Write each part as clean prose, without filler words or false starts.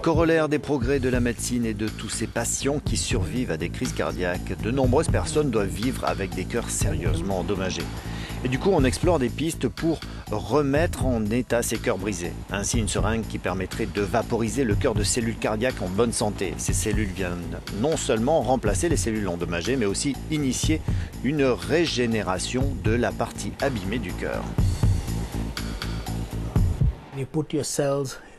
Corollaire des progrès de la médecine et de tous ces patients qui survivent à des crises cardiaques, de nombreuses personnes doivent vivre avec des cœurs sérieusement endommagés. Et du coup, on explore des pistes pour remettre en état ces cœurs brisés. Ainsi, une seringue qui permettrait de vaporiser le cœur de cellules cardiaques en bonne santé. Ces cellules viennent non seulement remplacer les cellules endommagées, mais aussi initier une régénération de la partie abîmée du cœur.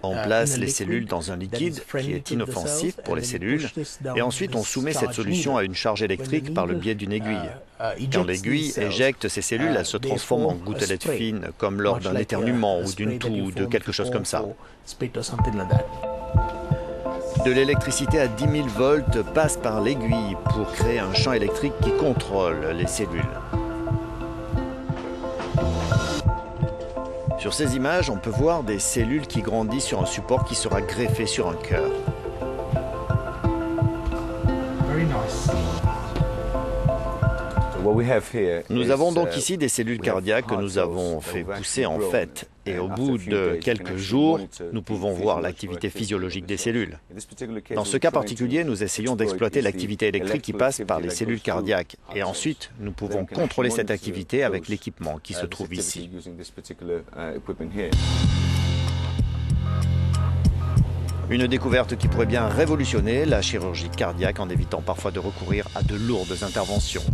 On place les cellules dans un liquide qui est inoffensif pour les cellules et ensuite on soumet cette solution à une charge électrique par le biais d'une aiguille. Quand l'aiguille éjecte ces cellules, elles se transforment en gouttelettes fines comme lors d'un éternuement ou d'une toux ou de quelque chose comme ça. De l'électricité à 10 000 volts passe par l'aiguille pour créer un champ électrique qui contrôle les cellules. Sur ces images, on peut voir des cellules qui grandissent sur un support qui sera greffé sur un cœur. Nous avons donc ici des cellules cardiaques que nous avons fait pousser en fait. Et au bout de quelques jours, nous pouvons voir l'activité physiologique des cellules. Dans ce cas particulier, nous essayons d'exploiter l'activité électrique qui passe par les cellules cardiaques. Et ensuite, nous pouvons contrôler cette activité avec l'équipement qui se trouve ici. Une découverte qui pourrait bien révolutionner la chirurgie cardiaque en évitant parfois de recourir à de lourdes interventions.